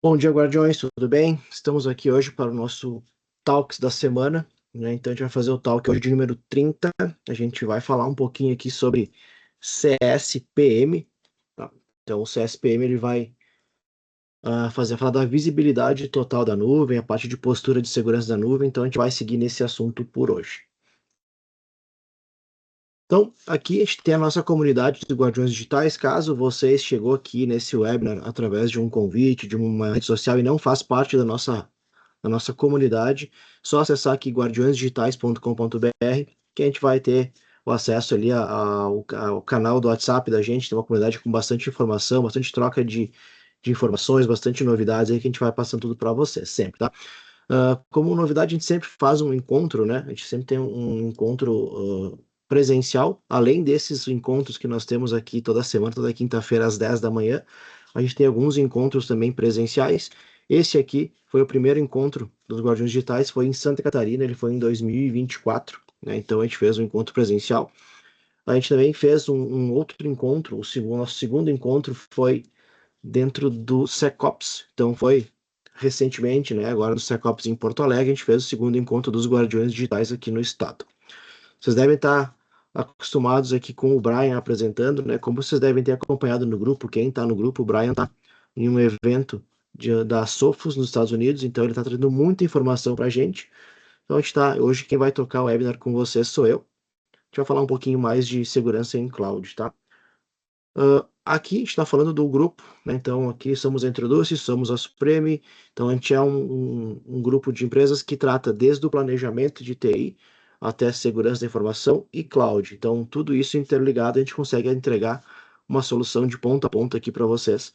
Bom dia, Guardiões, tudo bem? Estamos aqui hoje para o nosso Talks da semana, né? Então a gente vai fazer o Talk hoje de número 30. A gente vai falar um pouquinho aqui sobre CSPM, tá? Então o CSPM ele vai falar da visibilidade total da nuvem, a parte de postura de segurança da nuvem, então a gente vai seguir nesse assunto por hoje. Então, aqui a gente tem a nossa comunidade de Guardiões Digitais. Caso você chegou aqui nesse webinar através de um convite, de uma rede social e não faz parte da nossa comunidade, só acessar aqui guardiõesdigitais.com.br que a gente vai ter o acesso ali ao canal do WhatsApp da gente, tem uma comunidade com bastante informação, bastante troca de informações, bastante novidades aí que a gente vai passando tudo para você, sempre, tá? Como novidade, a gente sempre faz um encontro, né? A gente sempre tem um encontro presencial, além desses encontros que nós temos aqui toda semana, toda quinta-feira às 10 da manhã, a gente tem alguns encontros também presenciais. Esse aqui foi o primeiro encontro dos Guardiões Digitais, foi em Santa Catarina, ele foi em 2024, né? Então a gente fez um encontro presencial. A gente também fez um outro encontro, nosso segundo encontro foi dentro do SecOps, então foi recentemente, né, agora no SecOps em Porto Alegre, a gente fez o segundo encontro dos Guardiões Digitais aqui no estado. Vocês devem estar acostumados aqui com o Brian apresentando, né, como vocês devem ter acompanhado no grupo, quem está no grupo, o Brian está em um evento da Sophos nos Estados Unidos, então ele está trazendo muita informação para a gente. Então a gente tá, hoje quem vai tocar o webinar com vocês sou eu. A gente vai falar um pouquinho mais de segurança em cloud, tá? Aqui a gente está falando do grupo, né? Então aqui somos a Introduce, somos a Supreme, então a gente é um grupo de empresas que trata desde o planejamento de TI até segurança da informação e cloud. Então tudo isso interligado a gente consegue entregar uma solução de ponta a ponta aqui para vocês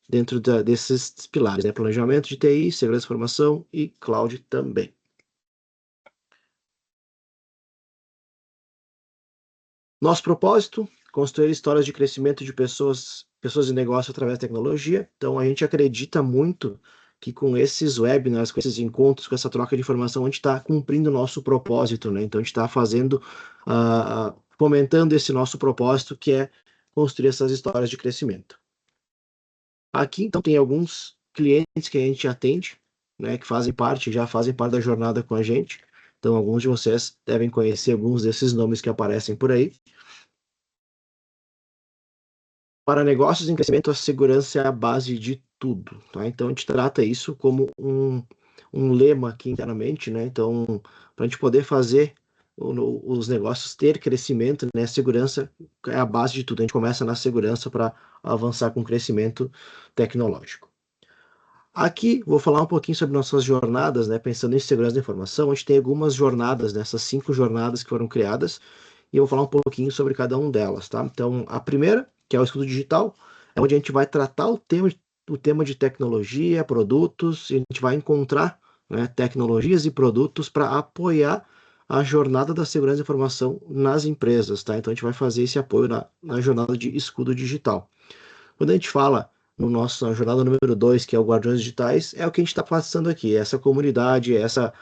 dentro desses pilares, né? Planejamento de TI, segurança da informação e cloud também. Nosso propósito, construir histórias de crescimento de pessoas e negócios através da tecnologia. Então, a gente acredita muito que com esses webinars, com esses encontros, com essa troca de informação, a gente está cumprindo o nosso propósito, né? Então, a gente está fomentando esse nosso propósito, que é construir essas histórias de crescimento. Aqui, então, tem alguns clientes que a gente atende, né, que já fazem parte da jornada com a gente. Então, alguns de vocês devem conhecer alguns desses nomes que aparecem por aí. Para negócios em crescimento, a segurança é a base de tudo, tá? Então a gente trata isso como um lema aqui internamente, né? Então, para a gente poder fazer os negócios ter crescimento, né? A segurança é a base de tudo. A gente começa na segurança para avançar com o crescimento tecnológico. Aqui vou falar um pouquinho sobre nossas jornadas, né? Pensando em segurança da informação, a gente tem algumas jornadas, nessas 5 jornadas que foram criadas, e eu vou falar um pouquinho sobre cada uma delas, tá? Então, a primeira, que é o estudo digital, é onde a gente vai tratar o tema de tecnologia, produtos, e a gente vai encontrar, né, tecnologias e produtos para apoiar a jornada da segurança da informação nas empresas, tá? Então, a gente vai fazer esse apoio na jornada de escudo digital. Quando a gente fala no nosso jornada número 2, que é o Guardiões Digitais, é o que a gente está passando aqui, essa comunidade, essa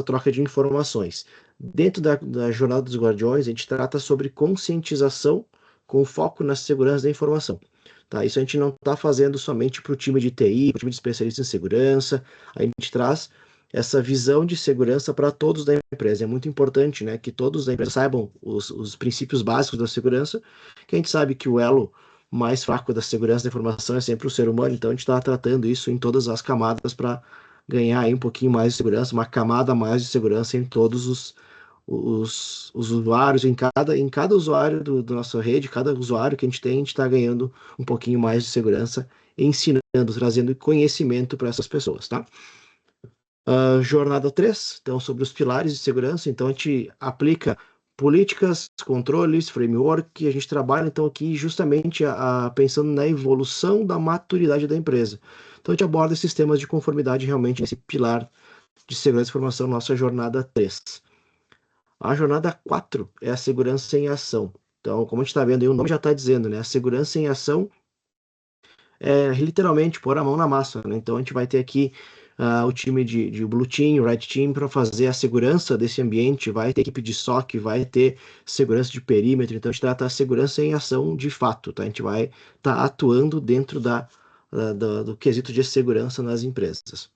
troca de informações. Dentro da jornada dos Guardiões, a gente trata sobre conscientização com foco na segurança da informação. Tá? Isso a gente não está fazendo somente para o time de TI, para o time de especialistas em segurança, a gente traz essa visão de segurança para todos da empresa. É muito importante, né, que todos da empresa saibam os princípios básicos da segurança, que a gente sabe que o elo mais fraco da segurança da informação é sempre o ser humano, então a gente está tratando isso em todas as camadas para ganhar aí um pouquinho mais de segurança, uma camada a mais de segurança em todos os usuários, em cada usuário da nossa rede, cada usuário que a gente está ganhando um pouquinho mais de segurança, ensinando, trazendo conhecimento para essas pessoas, tá? Jornada 3, então, sobre os pilares de segurança. Então, a gente aplica políticas, controles, framework, e a gente trabalha, então, aqui justamente pensando na evolução da maturidade da empresa. Então, a gente aborda esses temas de conformidade realmente nesse pilar de segurança e informação, nossa jornada 3. A jornada 4 é a segurança em ação. Então, como a gente está vendo aí, o nome já está dizendo, né? A segurança em ação é literalmente pôr a mão na massa, né? Então a gente vai ter aqui o time de Blue Team, Red Team para fazer a segurança desse ambiente, vai ter equipe de SOC, vai ter segurança de perímetro, então a gente trata a segurança em ação de fato, tá? A gente vai estar atuando dentro do quesito de segurança nas empresas.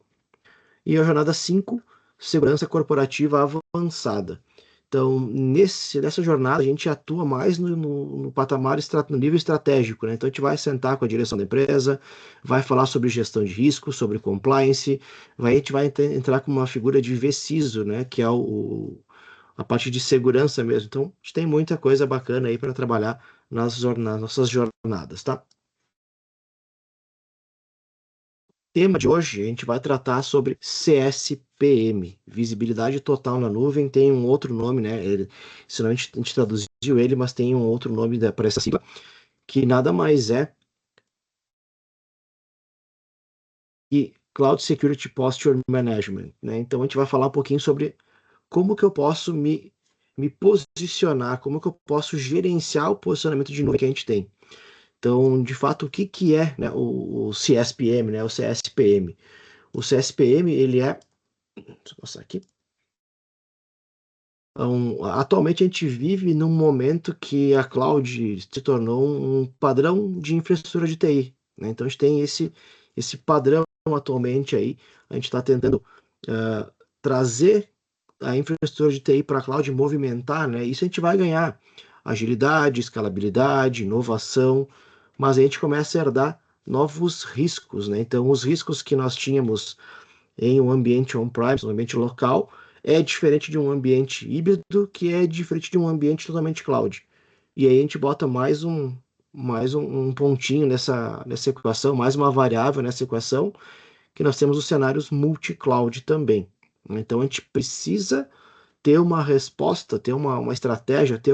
E a jornada 5, segurança corporativa avançada. Então, nessa jornada, a gente atua mais no patamar, no nível estratégico, né? Então, a gente vai sentar com a direção da empresa, vai falar sobre gestão de risco, sobre compliance, a gente vai entrar com uma figura de VCISO, né? Que é a parte de segurança mesmo. Então, a gente tem muita coisa bacana aí para trabalhar nas nossas jornadas, tá? Tema de hoje, a gente vai tratar sobre CSPM, visibilidade total na nuvem. Tem um outro nome, né? Senão a gente traduziu ele, mas tem um outro nome para essa sigla, que nada mais é que Cloud Security Posture Management, né? Então a gente vai falar um pouquinho sobre como que eu posso me posicionar, como que eu posso gerenciar o posicionamento de nuvem que a gente tem. Então, de fato, o que que é, né, o CSPM, né, o CSPM? O CSPM, ele é, deixa eu passar aqui. Então, atualmente a gente vive num momento que a cloud se tornou um padrão de infraestrutura de TI, né? Então a gente tem esse padrão atualmente aí, a gente está tentando trazer a infraestrutura de TI para a cloud, movimentar, né? Isso a gente vai ganhar agilidade, escalabilidade, inovação, mas a gente começa a herdar novos riscos, né? Então os riscos que nós tínhamos em um ambiente on-premise, um ambiente local, é diferente de um ambiente híbrido, que é diferente de um ambiente totalmente cloud. E aí a gente bota mais um pontinho nessa equação, mais uma variável nessa equação, que nós temos os cenários multi-cloud também. Então a gente precisa ter uma resposta, ter uma estratégia, ter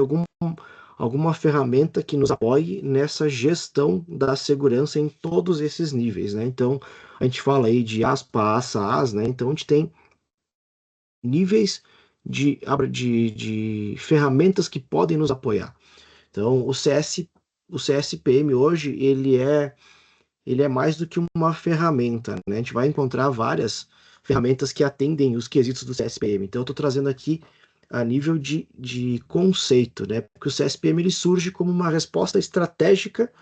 alguma ferramenta que nos apoie nessa gestão da segurança em todos esses níveis, né? Então, a gente fala aí de ASPA, ASA, AS, né? Então, a gente tem níveis de ferramentas que podem nos apoiar. Então, o CSPM hoje, ele é mais do que uma ferramenta, né? A gente vai encontrar várias ferramentas que atendem os quesitos do CSPM. Então, eu estou trazendo aqui a nível de conceito, né? Porque o CSPM ele surge como uma resposta estratégica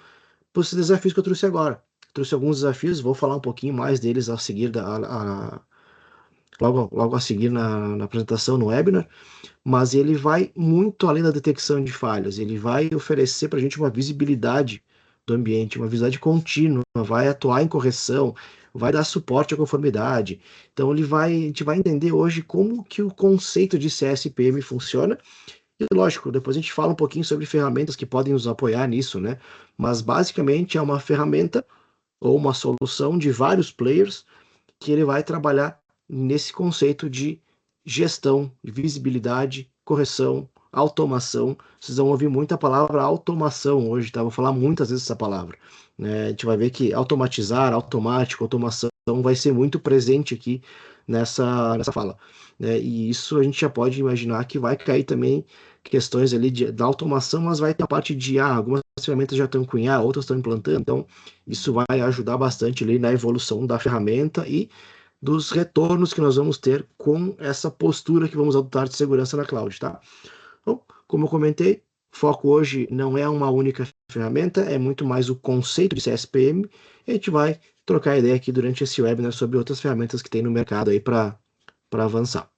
para os desafios que eu trouxe agora. Trouxe alguns desafios, vou falar um pouquinho mais deles a seguir, logo a seguir na apresentação no webinar, mas ele vai muito além da detecção de falhas, ele vai oferecer para a gente uma visibilidade do ambiente, uma visibilidade contínua, vai atuar em correção, vai dar suporte à conformidade. Então a gente vai entender hoje como que o conceito de CSPM funciona. E lógico, depois a gente fala um pouquinho sobre ferramentas que podem nos apoiar nisso, né? Mas basicamente é uma ferramenta ou uma solução de vários players que ele vai trabalhar nesse conceito de gestão, visibilidade, correção, automação. Vocês vão ouvir muita palavra automação hoje, tá? Vou falar muitas vezes essa palavra, né? A gente vai ver que automatizar, automático, automação vai ser muito presente aqui nessa fala, né? E isso a gente já pode imaginar que vai cair também questões ali da automação, mas vai ter a parte de algumas ferramentas já estão com IA, outras estão implantando, então isso vai ajudar bastante ali na evolução da ferramenta e dos retornos que nós vamos ter com essa postura que vamos adotar de segurança na cloud, tá? Então, como eu comentei, foco hoje não é uma única ferramenta, é muito mais o conceito de CSPM. E a gente vai trocar ideia aqui durante esse webinar sobre outras ferramentas que tem no mercado aí para avançar.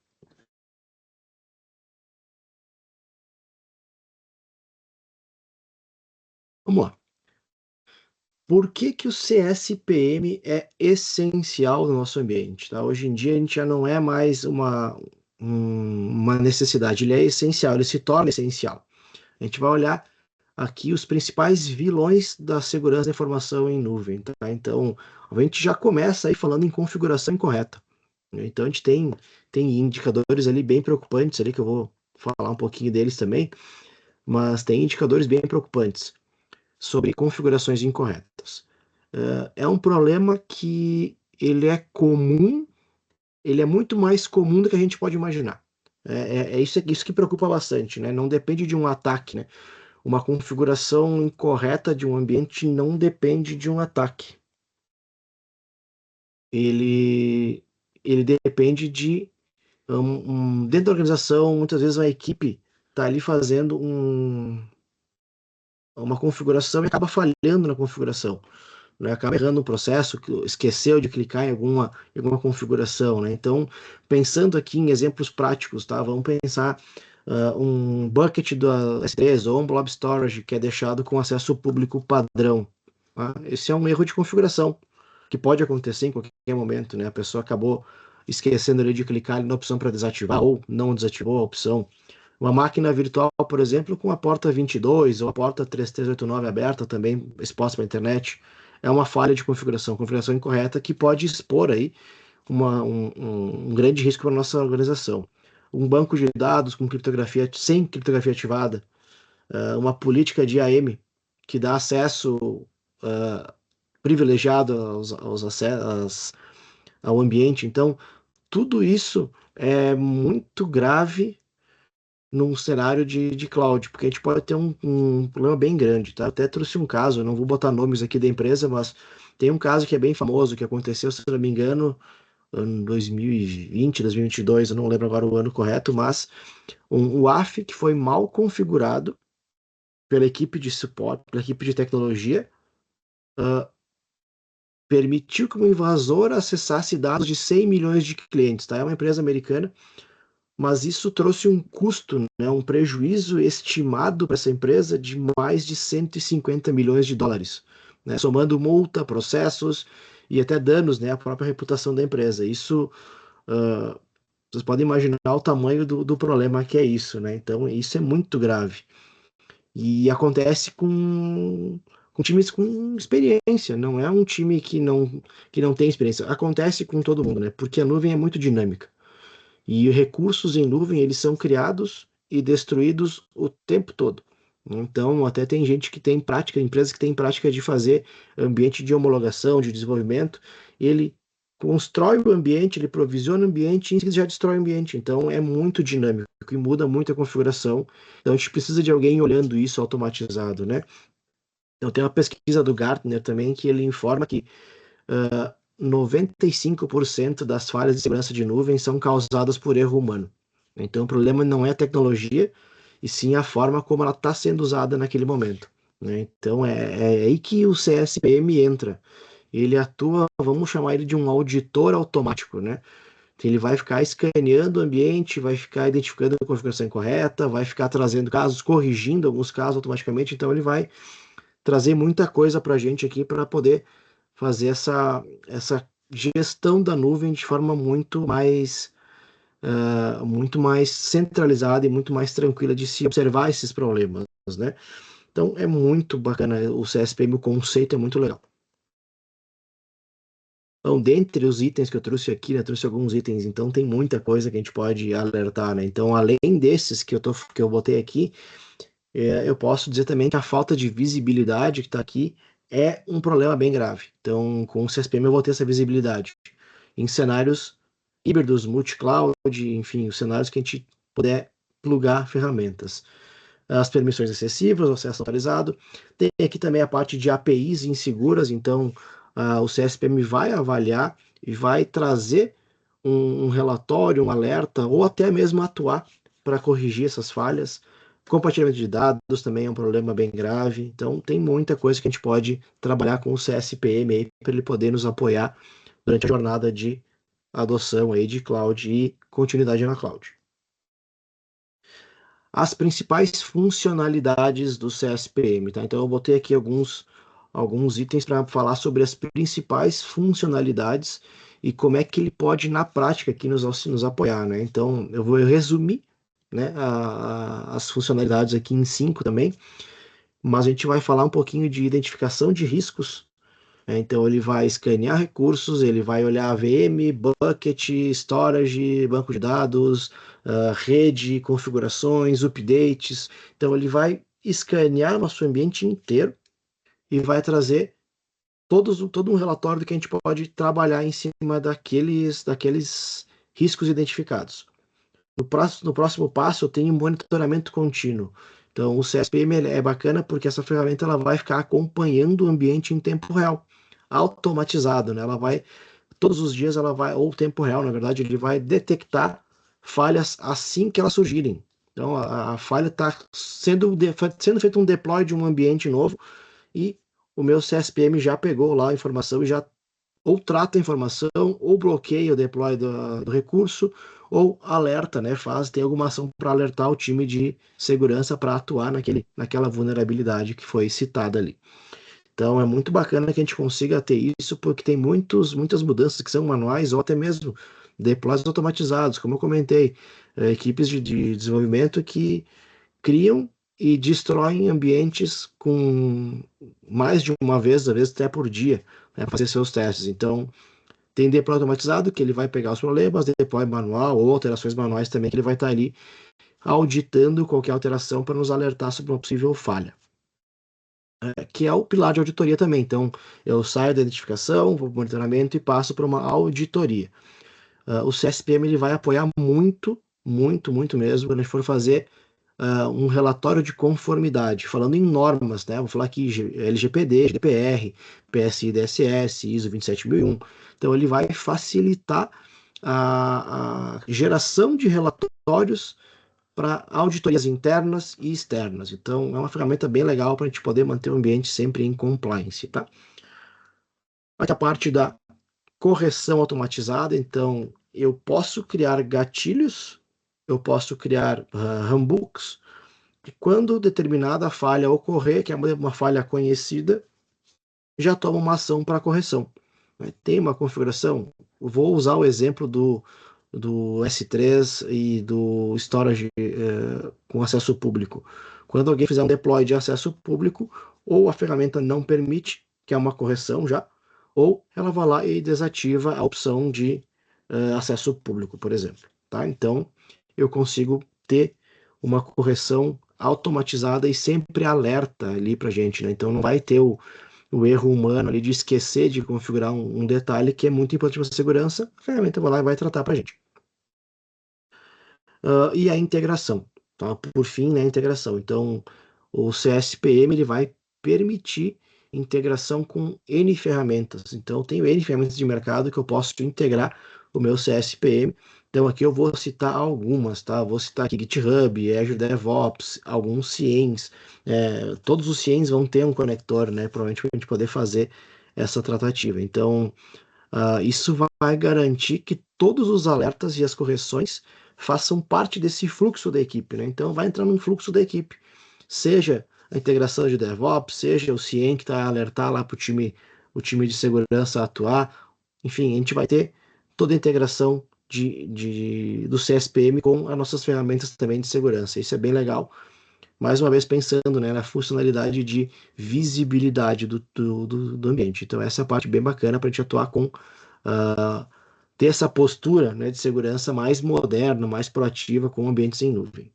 Vamos lá. Por que que o CSPM é essencial no nosso ambiente? Tá? Hoje em dia a gente já não é mais uma necessidade, ele é essencial, ele se torna essencial. A gente vai olhar aqui os principais vilões da segurança da informação em nuvem. Tá? Então, a gente já começa aí falando em configuração incorreta. Então, a gente tem indicadores ali bem preocupantes ali, que eu vou falar um pouquinho deles também, mas tem indicadores bem preocupantes sobre configurações incorretas. É um problema que ele é comum, ele é muito mais comum do que a gente pode imaginar. É isso que preocupa bastante, né? Não depende de um ataque, né? Uma configuração incorreta de um ambiente não depende de um ataque. Ele depende de dentro da organização, muitas vezes uma equipe está ali fazendo uma configuração e acaba falhando na configuração. né, acaba errando no processo, esqueceu de clicar em alguma configuração, né? Então, pensando aqui em exemplos práticos, tá? Vamos pensar um bucket da S3 ou um blob storage que é deixado com acesso público padrão. Tá? Esse é um erro de configuração que pode acontecer em qualquer momento, né? A pessoa acabou esquecendo ali de clicar na opção para desativar ou não desativou a opção. Uma máquina virtual, por exemplo, com a porta 22 ou a porta 3389 aberta também exposta para a internet, é uma falha de configuração incorreta que pode expor aí um grande risco para a nossa organização. Um banco de dados com criptografia sem criptografia ativada, uma política de AM que dá acesso privilegiado ao ambiente. Então, tudo isso é muito grave num cenário de cloud, porque a gente pode ter um problema bem grande, tá? Até trouxe um caso, eu não vou botar nomes aqui da empresa, mas tem um caso que é bem famoso, que aconteceu, se não me engano, ano 2020, 2022, eu não lembro agora o ano correto, mas um WAF que foi mal configurado pela equipe de suporte, pela equipe de tecnologia, permitiu que um invasor acessasse dados de 100 milhões de clientes, tá? É uma empresa americana, mas isso trouxe um custo, né, um prejuízo estimado para essa empresa de mais de 150 milhões de dólares, né, somando multa, processos e até danos, né, à própria reputação da empresa. Isso, vocês podem imaginar o tamanho do problema que é isso, né? Então, isso é muito grave. E acontece com times com experiência, não é um time que não tem experiência. Acontece com todo mundo, né? Porque a nuvem é muito dinâmica. E recursos em nuvem, eles são criados e destruídos o tempo todo. Então, até tem gente que tem prática, empresas que têm prática de fazer ambiente de homologação, de desenvolvimento, ele constrói o ambiente, ele provisiona o ambiente e já destrói o ambiente. Então, é muito dinâmico e muda muito a configuração. Então, a gente precisa de alguém olhando isso automatizado, né? Então, tem uma pesquisa do Gartner também que ele informa que 95% das falhas de segurança de nuvem são causadas por erro humano. Então, o problema não é a tecnologia, e sim a forma como ela está sendo usada naquele momento, né? Então, é aí que o CSPM entra. Ele atua, vamos chamar ele de um auditor automático, né? Ele vai ficar escaneando o ambiente, vai ficar identificando a configuração incorreta, vai ficar trazendo casos, corrigindo alguns casos automaticamente. Então, ele vai trazer muita coisa para a gente aqui para poder fazer essa gestão da nuvem de forma muito mais centralizada e muito mais tranquila de se observar esses problemas, né? Então é muito bacana o CSPM, o conceito é muito legal. Então, dentre os itens que eu trouxe aqui, né, eu trouxe alguns itens, então tem muita coisa que a gente pode alertar, né? Então, além desses que eu botei aqui, eu posso dizer também que a falta de visibilidade que está aqui é um problema bem grave. Então, com o CSPM eu vou ter essa visibilidade em cenários híbridos, multi-cloud, enfim, os cenários que a gente puder plugar ferramentas. As permissões excessivas, o acesso autorizado. Tem aqui também a parte de APIs inseguras, então o CSPM vai avaliar e vai trazer um relatório, um alerta, ou até mesmo atuar para corrigir essas falhas. Compartilhamento de dados também é um problema bem grave, então tem muita coisa que a gente pode trabalhar com o CSPM para ele poder nos apoiar durante a jornada de adoção aí de cloud e continuidade na cloud. As principais funcionalidades do CSPM, tá? Então eu botei aqui alguns itens para falar sobre as principais funcionalidades e como é que ele pode na prática aqui nos apoiar, né? Então eu vou resumir, né, as funcionalidades aqui em 5 também, mas a gente vai falar um pouquinho de identificação de riscos, né? Então ele vai escanear recursos, ele vai olhar VM, bucket, storage, banco de dados, rede, configurações, updates. Então ele vai escanear nosso ambiente inteiro e vai trazer todo um relatório do que a gente pode trabalhar em cima daqueles riscos identificados. No próximo passo, eu tenho monitoramento contínuo. Então, o CSPM é bacana porque essa ferramenta ela vai ficar acompanhando o ambiente em tempo real, automatizado, né? Ela vai, todos os dias, ela vai, ou tempo real, na verdade, ele vai detectar falhas assim que elas surgirem. Então, a falha está sendo feito um deploy de um ambiente novo e o meu CSPM já pegou lá a informação e já ou trata a informação, ou bloqueia o deploy do recurso, ou alerta, né? Tem alguma ação para alertar o time de segurança para atuar naquela vulnerabilidade que foi citada ali. Então é muito bacana que a gente consiga ter isso, porque tem muitas mudanças que são manuais ou até mesmo deploys automatizados, como eu comentei, equipes de desenvolvimento que criam e destroem ambientes com mais de uma vez, às vezes até por dia, né, fazer seus testes. Então, tem deploy automatizado, que ele vai pegar os problemas, deploy manual ou alterações manuais também, que ele vai estar ali auditando qualquer alteração para nos alertar sobre uma possível falha. Que é o pilar de auditoria também. Então, eu saio da identificação, vou para o monitoramento e passo para uma auditoria. O CSPM ele vai apoiar muito mesmo quando a gente for fazer um relatório de conformidade, falando em normas, né? Vou falar aqui LGPD, GDPR, PSI DSS, ISO 27001. Então, ele vai facilitar a geração de relatórios para auditorias internas e externas. Então, é uma ferramenta bem legal para a gente poder manter o ambiente sempre em compliance, tá? Aqui a parte da correção automatizada, então eu posso criar gatilhos, eu posso criar handbooks, e quando determinada falha ocorrer, que é uma falha conhecida, já toma uma ação para correção. Tem uma configuração, vou usar o exemplo do S3 e do storage com acesso público. Quando alguém fizer um deploy de acesso público, ou a ferramenta não permite, que é uma correção já, ou ela vai lá e desativa a opção de acesso público, por exemplo. Tá? Então, eu consigo ter uma correção automatizada e sempre alerta ali para a gente. Né? Então, não vai ter o erro humano ali de esquecer de configurar um detalhe que é muito importante para a segurança. A ferramenta vai lá e vai tratar para a gente. E a integração, tá? Por fim, né, a integração. Então, o CSPM ele vai permitir integração com N ferramentas. Então, eu tenho N ferramentas de mercado que eu posso integrar o meu CSPM. Então, aqui eu vou citar algumas, tá? Vou citar aqui GitHub, Azure DevOps, alguns CIEMs. Todos os CIEMs vão ter um conector, né? Provavelmente para a gente poder fazer essa tratativa. Então, isso vai garantir que todos os alertas e as correções façam parte desse fluxo da equipe, né? Então vai entrar num fluxo da equipe, seja a integração de DevOps, seja o CIEM que está a alertar lá para o time de segurança atuar, enfim, a gente vai ter toda a integração do CSPM com as nossas ferramentas também de segurança. Isso é bem legal. Mais uma vez pensando, né, na funcionalidade de visibilidade do ambiente. Então essa é a parte bem bacana para a gente atuar com ter essa postura, né, de segurança mais moderna, mais proativa com ambientes em nuvem.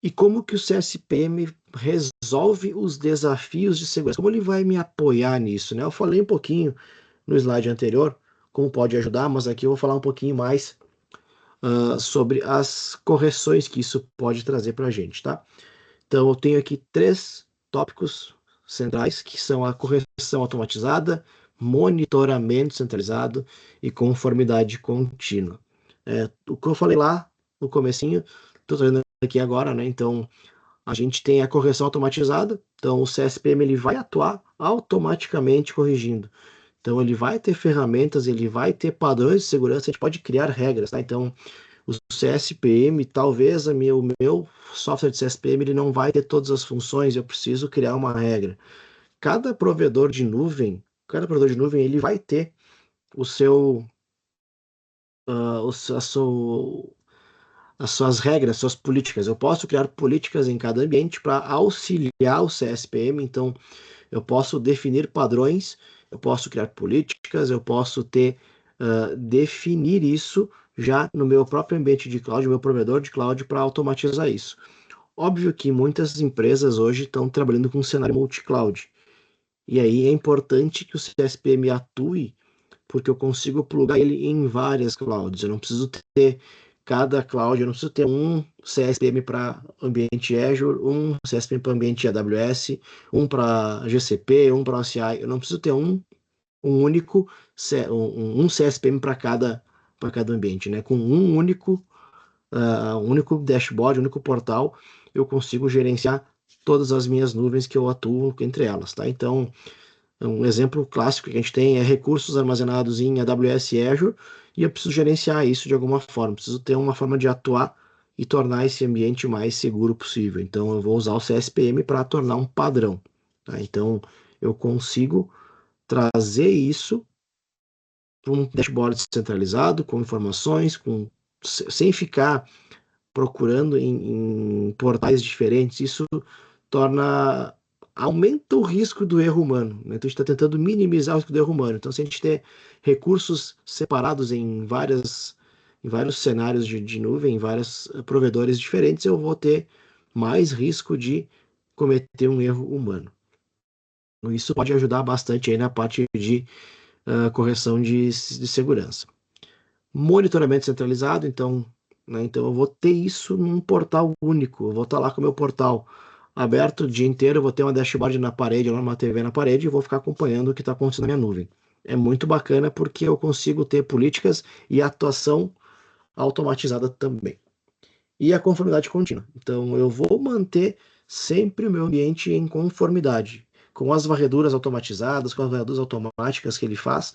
E como que o CSPM resolve os desafios de segurança? Como ele vai me apoiar nisso, né? Eu falei um pouquinho no slide anterior como pode ajudar, mas aqui eu vou falar um pouquinho mais sobre as correções que isso pode trazer para a gente, tá? Então eu tenho aqui 3 tópicos centrais, que são a correção automatizada, monitoramento centralizado e conformidade contínua. O que eu falei lá no comecinho, estou trazendo aqui agora, né? Então, a gente tem a correção automatizada, então o CSPM ele vai atuar automaticamente corrigindo. Então, ele vai ter ferramentas, ele vai ter padrões de segurança, a gente pode criar regras, tá? Então, o CSPM, talvez o meu software de CSPM ele não vai ter todas as funções, eu preciso criar uma regra. Cada provedor de nuvem ele vai ter o seu, uh, o, a seu, as suas regras, suas políticas. Eu posso criar políticas em cada ambiente para auxiliar o CSPM, então eu posso definir padrões, eu posso criar políticas, eu posso definir isso já no meu próprio ambiente de cloud, no meu provedor de cloud, para automatizar isso. Óbvio que muitas empresas hoje estão trabalhando com um cenário multi-cloud. E aí é importante que o CSPM atue, porque eu consigo plugar ele em várias clouds. Eu não preciso ter cada cloud, eu não preciso ter um CSPM para ambiente Azure, um CSPM para ambiente AWS, um para GCP, um para OCI. Eu não preciso ter um CSPM para cada ambiente, né? Com um único dashboard, um único portal, eu consigo gerenciar todas as minhas nuvens que eu atuo entre elas, tá? Então, um exemplo clássico que a gente tem é recursos armazenados em AWS e Azure, e eu preciso gerenciar isso de alguma forma, preciso ter uma forma de atuar e tornar esse ambiente mais seguro possível. Então, eu vou usar o CSPM para tornar um padrão, tá? Então, eu consigo trazer isso para um dashboard centralizado, com informações, sem ficar procurando em portais diferentes. Isso torna aumenta o risco do erro humano, né? Então a gente está tentando minimizar o risco do erro humano. Então, se a gente ter recursos separados em vários cenários de nuvem, em vários provedores diferentes, eu vou ter mais risco de cometer um erro humano. Isso pode ajudar bastante aí na parte de correção de segurança. Monitoramento centralizado, então, né, então eu vou ter isso num portal único. Eu vou estar lá com o meu portal aberto o dia inteiro, eu vou ter uma dashboard na parede, uma TV na parede, e vou ficar acompanhando o que está acontecendo na minha nuvem. É muito bacana porque eu consigo ter políticas e atuação automatizada também. E a conformidade contínua. Então, eu vou manter sempre o meu ambiente em conformidade. Com as varreduras automatizadas, com as varreduras automáticas que ele faz,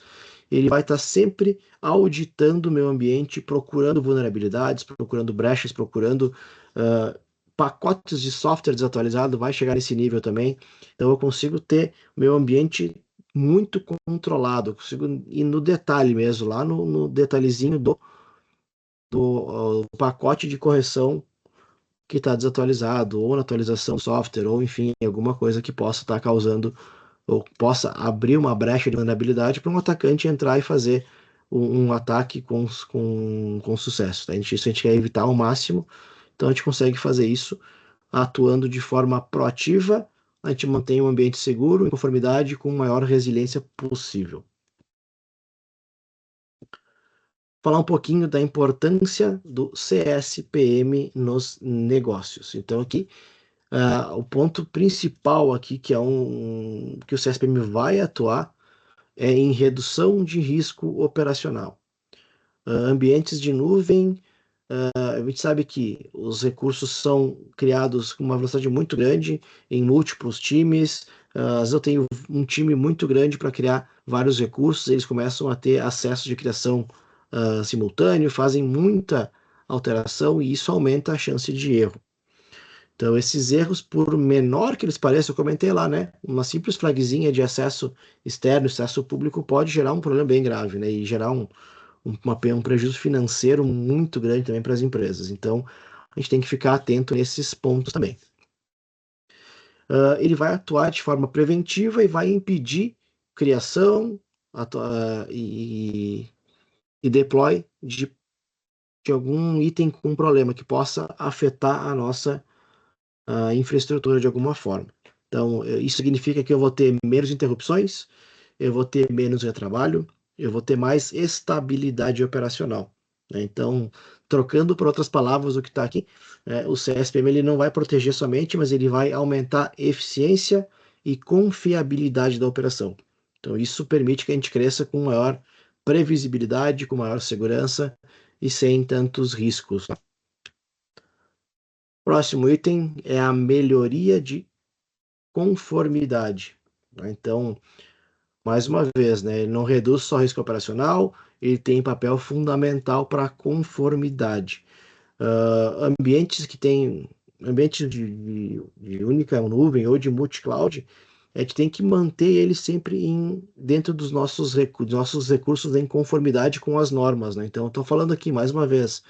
ele vai estar sempre auditando o meu ambiente, procurando vulnerabilidades, procurando brechas, procurando pacotes de software desatualizado, vai chegar nesse nível também. Então, eu consigo ter o meu ambiente muito controlado, eu consigo ir no detalhe mesmo, lá no detalhezinho do pacote de correção que está desatualizado, ou na atualização do software, ou enfim, alguma coisa que possa estar causando, ou possa abrir uma brecha de vulnerabilidade para um atacante entrar e fazer um ataque com sucesso. Tá? Isso a gente quer evitar ao máximo, então a gente consegue fazer isso atuando de forma proativa, a gente mantém um ambiente seguro, em conformidade, com maior resiliência possível. Falar um pouquinho da importância do CSPM nos negócios. Então, aqui, o ponto principal aqui, que o CSPM vai atuar, é em redução de risco operacional. Ambientes de nuvem, a gente sabe que os recursos são criados com uma velocidade muito grande em múltiplos times. Às vezes eu tenho um time muito grande para criar vários recursos, eles começam a ter acesso de criação simultâneo, fazem muita alteração e isso aumenta a chance de erro. Então, esses erros, por menor que eles pareçam, eu comentei lá, né? Uma simples flagzinha de acesso externo, acesso público, pode gerar um problema bem grave, né? E gerar um prejuízo financeiro muito grande também para as empresas. Então, a gente tem que ficar atento nesses pontos também. Ele vai atuar de forma preventiva e vai impedir criação e deploy de algum item com problema que possa afetar a nossa infraestrutura de alguma forma. Então, isso significa que eu vou ter menos interrupções, eu vou ter menos retrabalho, eu vou ter mais estabilidade operacional, né? Então, trocando por outras palavras o que está aqui, o CSPM ele não vai proteger somente, mas ele vai aumentar eficiência e confiabilidade da operação. Então, isso permite que a gente cresça com maior previsibilidade, com maior segurança e sem tantos riscos. Próximo item é a melhoria de conformidade, né? Então, mais uma vez, né, ele não reduz só risco operacional, ele tem papel fundamental para a conformidade. Ambientes que têm ambientes de única nuvem ou de multi-cloud, a gente tem que manter ele sempre dentro dos nossos recursos em conformidade com as normas, né? Então, estou falando aqui mais uma vez,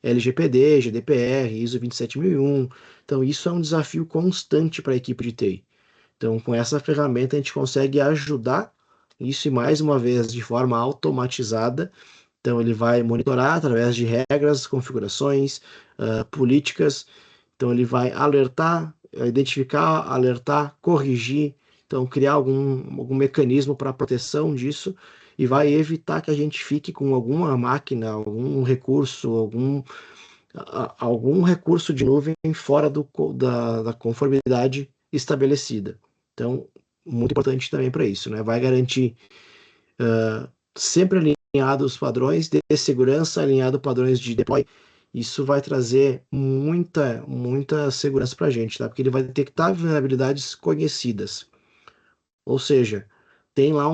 LGPD, GDPR, ISO 27001. Então, isso é um desafio constante para a equipe de TI. Então, com essa ferramenta, a gente consegue ajudar isso e, mais uma vez, de forma automatizada. Então, ele vai monitorar através de regras, configurações, políticas. Então, ele vai alertar, identificar, alertar, corrigir. Então, criar algum mecanismo para proteção disso e vai evitar que a gente fique com alguma máquina, algum recurso, algum recurso de nuvem fora da conformidade estabelecida. Então, muito importante também para isso, né? Vai garantir sempre alinhado os padrões de segurança, alinhado padrões de deploy Isso vai trazer muita segurança para a gente, tá? Porque ele vai detectar vulnerabilidades conhecidas. Ou seja, tem lá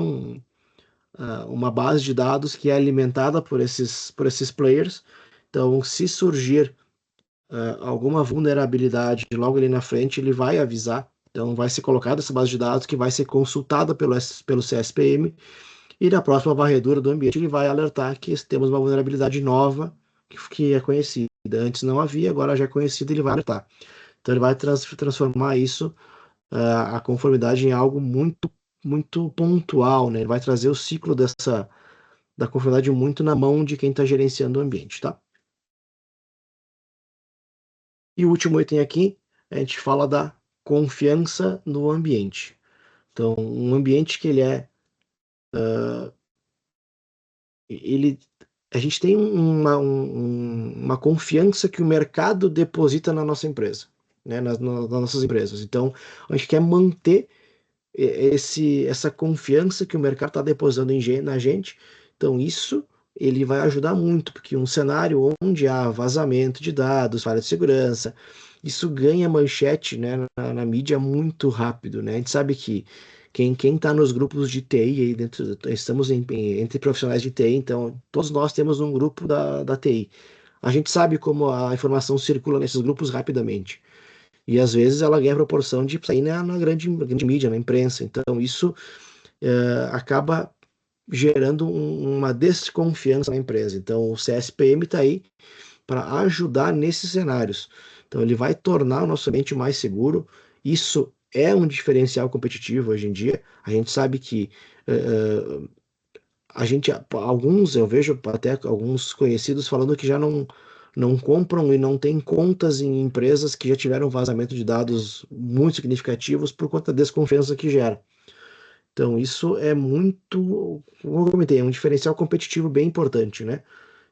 uma base de dados que é alimentada por esses players. Então, se surgir alguma vulnerabilidade logo ali na frente, ele vai avisar. Então, vai ser colocada essa base de dados que vai ser consultada pelo CSPM e na próxima varredura do ambiente ele vai alertar que temos uma vulnerabilidade nova que é conhecida. Antes não havia, agora já é conhecida, ele vai alertar. Então, ele vai transformar isso, a conformidade, em algo muito pontual, né? Ele vai trazer o ciclo da conformidade muito na mão de quem está gerenciando o ambiente, tá? E o último item aqui, a gente fala da confiança no ambiente. Então, um ambiente que ele, a gente tem uma confiança que o mercado deposita na nossa empresa, né, nas nossas empresas. Então, a gente quer manter essa confiança que o mercado está depositando na gente. Então, isso ele vai ajudar muito, porque um cenário onde há vazamento de dados, falha de segurança, isso ganha manchete, né, na mídia muito rápido, né? A gente sabe que quem está nos grupos de TI, aí dentro, estamos entre profissionais de TI, então todos nós temos um grupo da TI. A gente sabe como a informação circula nesses grupos rapidamente. E às vezes ela ganha proporção de sair na grande mídia, na imprensa. Então isso acaba gerando uma desconfiança na empresa. Então o CSPM está aí para ajudar nesses cenários. Então ele vai tornar o nosso ambiente mais seguro. Isso é um diferencial competitivo hoje em dia. A gente sabe que eu vejo até alguns conhecidos falando que já não compram e não têm contas em empresas que já tiveram vazamento de dados muito significativos por conta da desconfiança que gera. Então, isso é muito, como eu comentei, é um diferencial competitivo bem importante, né?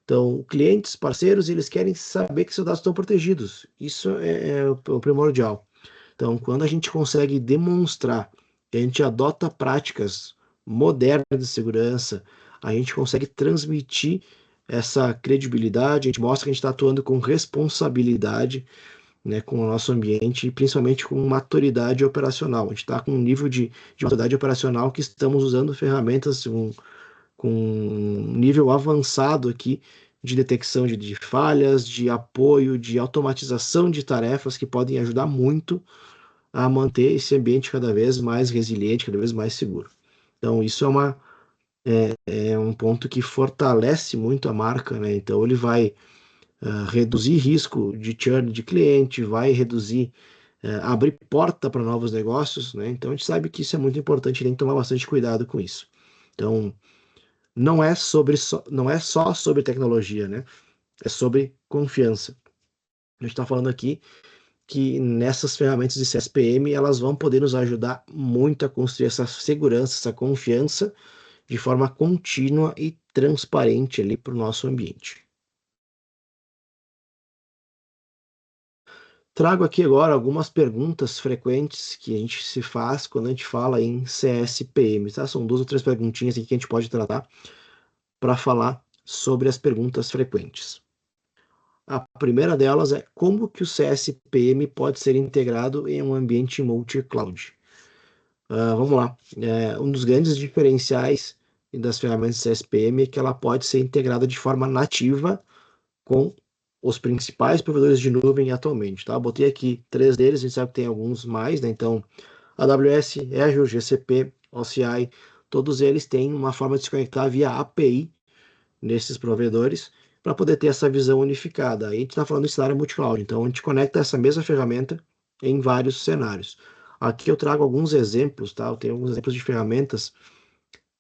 Então, clientes, parceiros, eles querem saber que seus dados estão protegidos. Isso é o primordial. Então, quando a gente consegue demonstrar que a gente adota práticas modernas de segurança, a gente consegue transmitir essa credibilidade, a gente mostra que a gente está atuando com responsabilidade, né, com o nosso ambiente e principalmente com maturidade operacional. A gente está com um nível de maturidade operacional que estamos usando ferramentas com um nível avançado aqui de detecção de falhas, de apoio, de automatização de tarefas que podem ajudar muito a manter esse ambiente cada vez mais resiliente, cada vez mais seguro. Então, isso é um ponto que fortalece muito a marca, né? Então, ele vai reduzir risco de churn de cliente, vai reduzir, abrir porta para novos negócios, né? Então, a gente sabe que isso é muito importante, tem que tomar bastante cuidado com isso. Então, não é só sobre tecnologia, né? É sobre confiança. A gente está falando aqui que nessas ferramentas de CSPM elas vão poder nos ajudar muito a construir essa segurança, essa confiança de forma contínua e transparente ali para o nosso ambiente. Trago aqui agora algumas perguntas frequentes que a gente se faz quando a gente fala em CSPM, tá? São duas ou três perguntinhas aqui que a gente pode tratar para falar sobre as perguntas frequentes. A primeira delas é como que o CSPM pode ser integrado em um ambiente multi-cloud. Vamos lá. Um dos grandes diferenciais das ferramentas CSPM é que ela pode ser integrada de forma nativa com os principais provedores de nuvem atualmente, tá? Botei aqui três deles, a gente sabe que tem alguns mais, né? Então, AWS, Azure, GCP, OCI, todos eles têm uma forma de se conectar via API nesses provedores para poder ter essa visão unificada. Aí a gente está falando de cenário multi-cloud, então a gente conecta essa mesma ferramenta em vários cenários. Aqui eu trago alguns exemplos, tá? Eu tenho alguns exemplos de ferramentas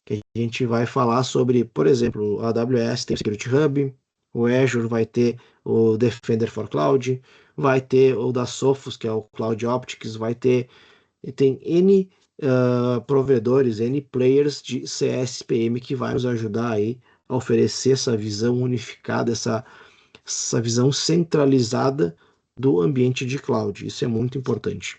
que a gente vai falar sobre, por exemplo, a AWS tem o Security Hub, o Azure vai ter o Defender for Cloud, vai ter o da Sophos, que é o Cloud Optics, vai ter, e tem N provedores, N players de CSPM que vai nos ajudar aí a oferecer essa visão unificada, essa visão centralizada do ambiente de cloud. Isso é muito importante.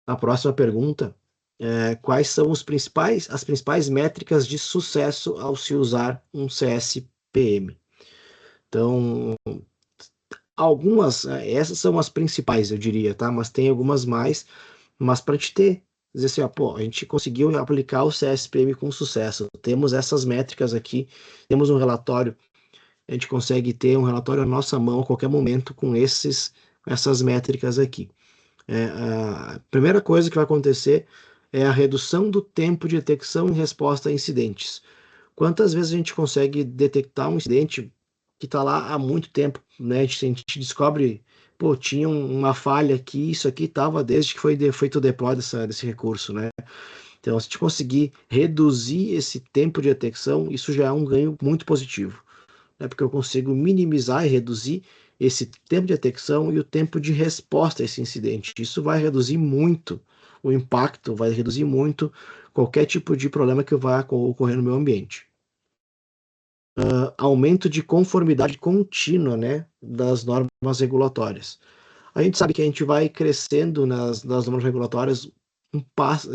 A próxima pergunta é quais são as principais métricas de sucesso ao se usar um CSPM? Então, algumas, essas são as principais, eu diria, tá? Mas tem algumas mais, mas para te ter, dizer assim, ó, pô, a gente conseguiu aplicar o CSPM com sucesso, temos essas métricas aqui, temos um relatório, a gente consegue ter um relatório à nossa mão a qualquer momento com essas métricas aqui. A primeira coisa que vai acontecer é a redução do tempo de detecção e resposta a incidentes. Quantas vezes a gente consegue detectar um incidente que está lá há muito tempo, né? A gente descobre, pô, tinha uma falha aqui, isso aqui estava desde que foi feito o deploy desse recurso, né? Então, se a gente conseguir reduzir esse tempo de detecção, isso já é um ganho muito positivo, né? Porque eu consigo minimizar e reduzir esse tempo de detecção e o tempo de resposta a esse incidente. Isso vai reduzir muito o impacto, vai reduzir muito qualquer tipo de problema que vai ocorrer no meu ambiente. Aumento de conformidade contínua, né, das normas regulatórias. A gente sabe que a gente vai crescendo nas normas regulatórias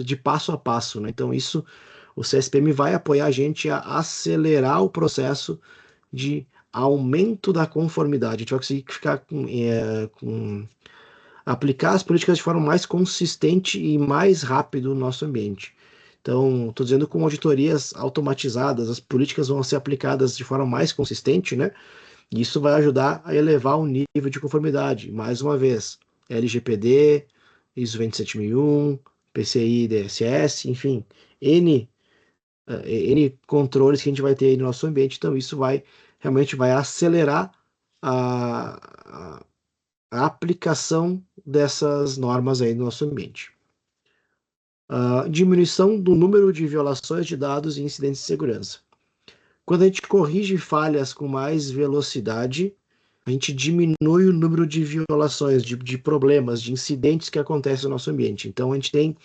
de passo a passo, né? Então isso, o CSPM vai apoiar a gente a acelerar o processo de aumento da conformidade. A gente vai conseguir ficar aplicar as políticas de forma mais consistente e mais rápido no nosso ambiente. Então, estou dizendo com auditorias automatizadas, as políticas vão ser aplicadas de forma mais consistente, né? E isso vai ajudar a elevar o nível de conformidade. Mais uma vez, LGPD, ISO 27001, PCI DSS, enfim, N controles que a gente vai ter aí no nosso ambiente. Então, isso realmente vai acelerar a, a aplicação dessas normas aí no nosso ambiente. Diminuição do número de violações de dados e incidentes de segurança. Quando a gente corrige falhas com mais velocidade, a gente diminui o número de violações, de problemas, de incidentes que acontecem no nosso ambiente. Então, a gente tem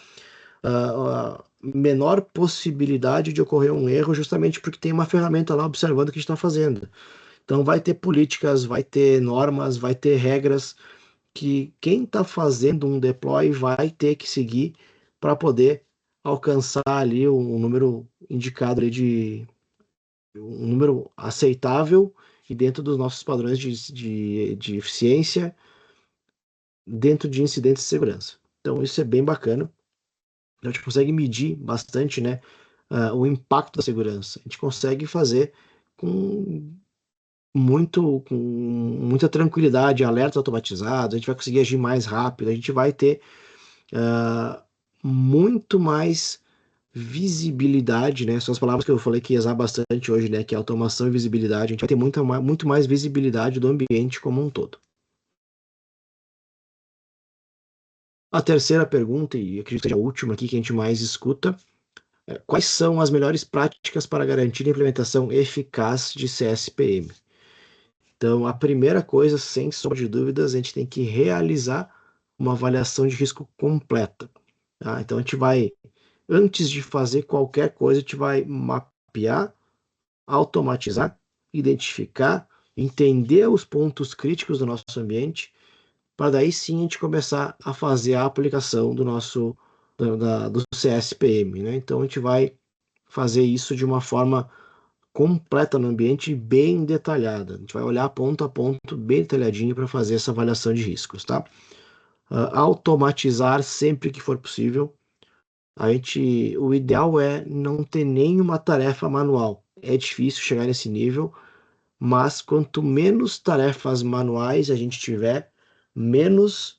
a menor possibilidade de ocorrer um erro justamente porque tem uma ferramenta lá observando o que a gente está fazendo. Então, vai ter políticas, vai ter normas, vai ter regras que quem está fazendo um deploy vai ter que seguir para poder alcançar ali um número indicado ali de um número aceitável e dentro dos nossos padrões de eficiência dentro de incidentes de segurança. Então isso é bem bacana. A gente consegue medir bastante, né, o impacto da segurança. A gente consegue fazer com com muita tranquilidade, alertas automatizados, a gente vai conseguir agir mais rápido, a gente vai ter muito mais visibilidade, né? São as palavras que eu falei que ia usar bastante hoje, né? Que é automação e visibilidade. A gente vai ter muito mais visibilidade do ambiente como um todo. A terceira pergunta, e acredito que seja a última aqui que a gente mais escuta, é quais são as melhores práticas para garantir a implementação eficaz de CSPM? Então, a primeira coisa, sem sombra de dúvidas, a gente tem que realizar uma avaliação de risco completa. Tá? Então, a gente vai, antes de fazer qualquer coisa, a gente vai mapear, automatizar, identificar, entender os pontos críticos do nosso ambiente, para daí sim a gente começar a fazer a aplicação do CSPM. Né? Então, a gente vai fazer isso de uma forma completa no ambiente, bem detalhada. A gente vai olhar ponto a ponto, bem detalhadinho, para fazer essa avaliação de riscos, tá? Automatizar sempre que for possível. O ideal é não ter nenhuma tarefa manual. É difícil chegar nesse nível, mas quanto menos tarefas manuais a gente tiver, menos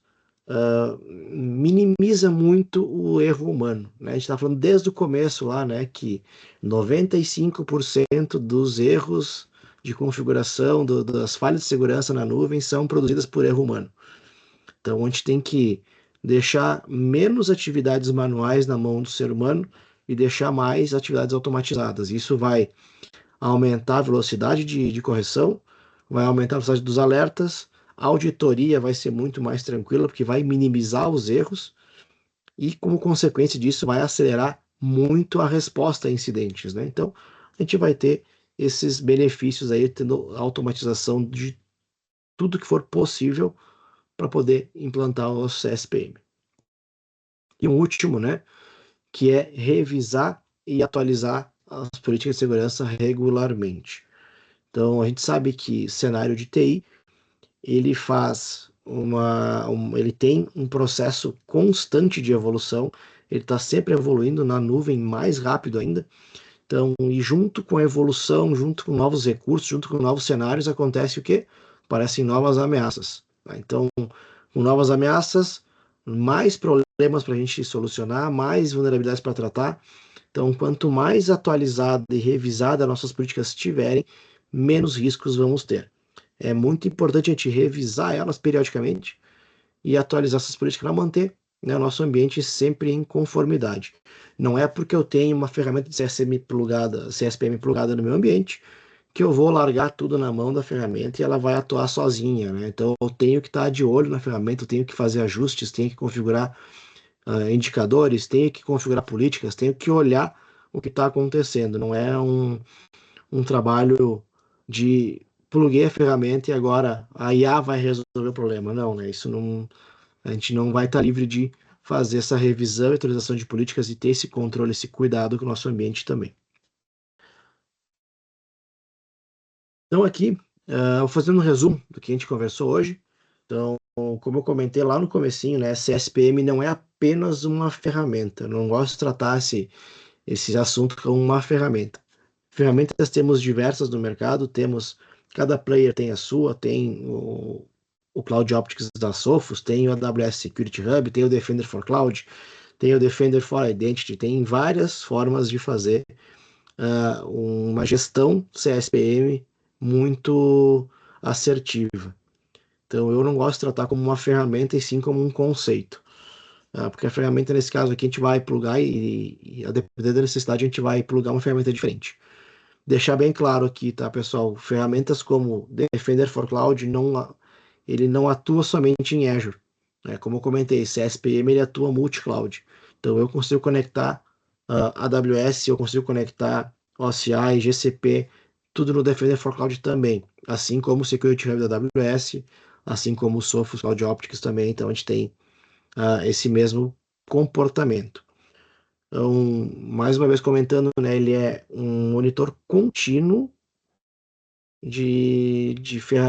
minimiza muito o erro humano, né? A gente está falando desde o começo lá, né, que 95% dos erros de configuração, das falhas de segurança na nuvem são produzidas por erro humano. Então, a gente tem que deixar menos atividades manuais na mão do ser humano e deixar mais atividades automatizadas. Isso vai aumentar a velocidade de correção, vai aumentar a velocidade dos alertas, a auditoria vai ser muito mais tranquila, porque vai minimizar os erros, e como consequência disso, vai acelerar muito a resposta a incidentes, né? Então, a gente vai ter esses benefícios aí, tendo automatização de tudo que for possível para poder implantar o CSPM. E um último, né, que é revisar e atualizar as políticas de segurança regularmente. Então, a gente sabe que cenário de TI, ele faz ele tem um processo constante de evolução, ele está sempre evoluindo na nuvem mais rápido ainda. Então, e junto com a evolução, junto com novos recursos, junto com novos cenários, acontece o quê? Aparecem novas ameaças. Tá? Então, com novas ameaças, mais problemas para a gente solucionar, mais vulnerabilidades para tratar. Então, quanto mais atualizada e revisada nossas políticas estiverem, menos riscos vamos ter. É muito importante a gente revisar elas periodicamente e atualizar essas políticas para manter, né, o nosso ambiente sempre em conformidade. Não é porque eu tenho uma ferramenta de CSPM plugada no meu ambiente que eu vou largar tudo na mão da ferramenta e ela vai atuar sozinha, né? Então eu tenho que estar de olho na ferramenta, eu tenho que fazer ajustes, tenho que configurar indicadores, tenho que configurar políticas, tenho que olhar o que está acontecendo. Não é um trabalho de pluguei a ferramenta e agora a IA vai resolver o problema. Não, né? Isso não, a gente não vai estar livre de fazer essa revisão e atualização de políticas e ter esse controle, esse cuidado com o nosso ambiente também. Então, aqui, vou fazendo um resumo do que a gente conversou hoje. Então, como eu comentei lá no comecinho, né, CSPM não é apenas uma ferramenta. Eu não gosto de tratar esse assunto como uma ferramenta. Ferramentas temos diversas no mercado, cada player tem a sua, tem o Cloud Optics da Sophos, tem o AWS Security Hub, tem o Defender for Cloud, tem o Defender for Identity, tem várias formas de fazer uma gestão CSPM muito assertiva. Então, eu não gosto de tratar como uma ferramenta e sim como um conceito. Porque a ferramenta, nesse caso aqui, a gente vai plugar e a depender da necessidade, a gente vai plugar uma ferramenta diferente. Deixar bem claro aqui, tá, pessoal? Ferramentas como Defender for Cloud, ele não atua somente em Azure. Né? Como eu comentei, CSPM ele atua multi-cloud. Então eu consigo conectar AWS, eu consigo conectar OCI, GCP, tudo no Defender for Cloud também. Assim como o Security Hub da AWS, assim como o Sophos Cloud Optics também. Então a gente tem esse mesmo comportamento. Então, mais uma vez comentando, né, ele é um monitor contínuo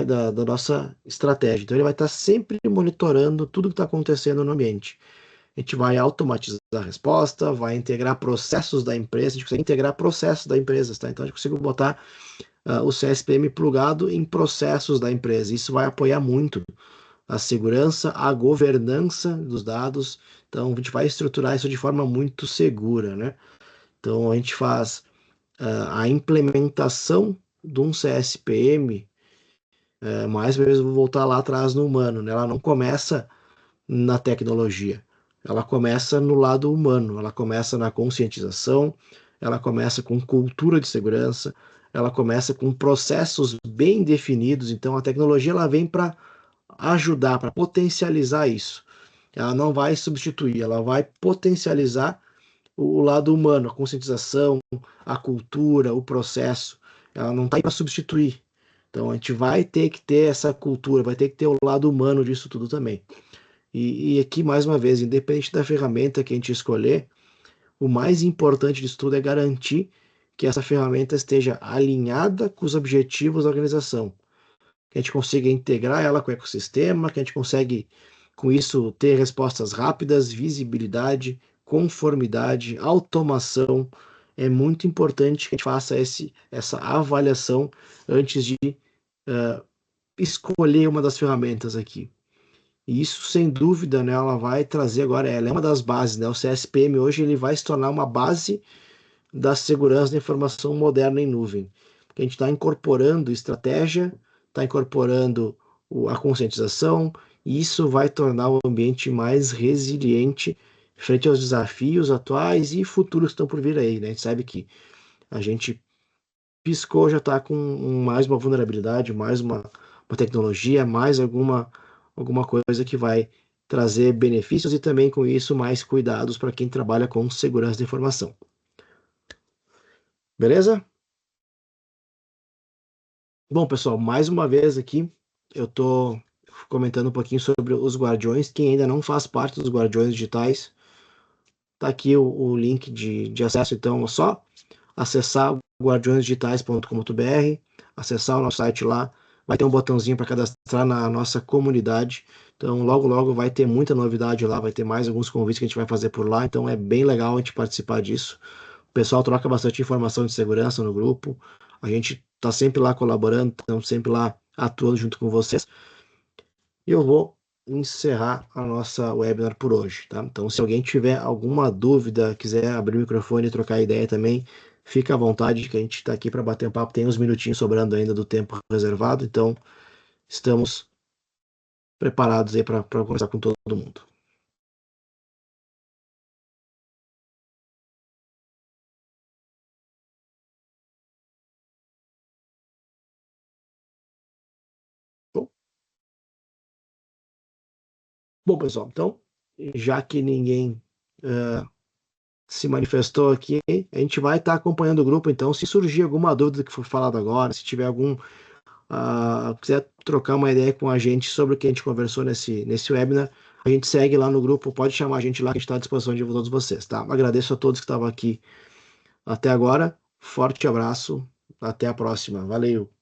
da nossa estratégia. Então, ele vai estar sempre monitorando tudo que está acontecendo no ambiente. A gente vai automatizar a resposta, vai integrar processos da empresa, a gente consegue integrar processos da empresa, tá? Então, a gente consegue botar o CSPM plugado em processos da empresa. Isso vai apoiar muito a segurança, a governança dos dados. Então, a gente vai estruturar isso de forma muito segura, né? Então, a gente faz a implementação de um CSPM, mais uma vez eu vou voltar lá atrás no humano, né? Ela não começa na tecnologia, ela começa no lado humano, ela começa na conscientização, ela começa com cultura de segurança, ela começa com processos bem definidos. Então, a tecnologia ela vem para ajudar, para potencializar isso. Ela não vai substituir, ela vai potencializar o lado humano, a conscientização, a cultura, o processo. Ela não está aí para substituir. Então a gente vai ter que ter essa cultura, vai ter que ter o lado humano disso tudo também. E aqui, mais uma vez, independente da ferramenta que a gente escolher, o mais importante disso tudo é garantir que essa ferramenta esteja alinhada com os objetivos da organização, que a gente consiga integrar ela com o ecossistema, que a gente consegue, com isso, ter respostas rápidas, visibilidade, conformidade, automação. É muito importante que a gente faça essa avaliação antes de escolher uma das ferramentas aqui. E isso, sem dúvida, né, ela vai trazer agora, ela é uma das bases, né? O CSPM hoje ele vai se tornar uma base da segurança da informação moderna em nuvem. Porque a gente está incorporando estratégia, está incorporando a conscientização, e isso vai tornar o ambiente mais resiliente frente aos desafios atuais e futuros que estão por vir aí, né? A gente sabe que a gente piscou, já está com mais uma vulnerabilidade, mais uma tecnologia, mais alguma coisa que vai trazer benefícios e também com isso mais cuidados para quem trabalha com segurança da informação. Beleza? Bom, pessoal, mais uma vez aqui eu estou comentando um pouquinho sobre os Guardiões. Quem ainda não faz parte dos Guardiões Digitais, tá aqui o link de acesso. Então, é só acessar guardiõesdigitais.com.br, acessar o nosso site lá, vai ter um botãozinho para cadastrar na nossa comunidade. Então, logo, logo vai ter muita novidade lá, vai ter mais alguns convites que a gente vai fazer por lá. Então, é bem legal a gente participar disso. O pessoal troca bastante informação de segurança no grupo. A gente está sempre lá colaborando, estamos sempre lá atuando junto com vocês. E eu vou encerrar a nossa webinar por hoje, tá? Então, se alguém tiver alguma dúvida, quiser abrir o microfone e trocar ideia também, fica à vontade, que a gente está aqui para bater um papo. Tem uns minutinhos sobrando ainda do tempo reservado, então estamos preparados aí para conversar com todo mundo. Bom, bom, pessoal, então, já que ninguém se manifestou aqui, a gente vai estar acompanhando o grupo, então, se surgir alguma dúvida que for falado agora, se tiver algum quiser trocar uma ideia com a gente sobre o que a gente conversou nesse webinar, a gente segue lá no grupo, pode chamar a gente lá que a gente está à disposição de todos vocês, tá? Agradeço a todos que estavam aqui até agora, forte abraço, até a próxima, valeu!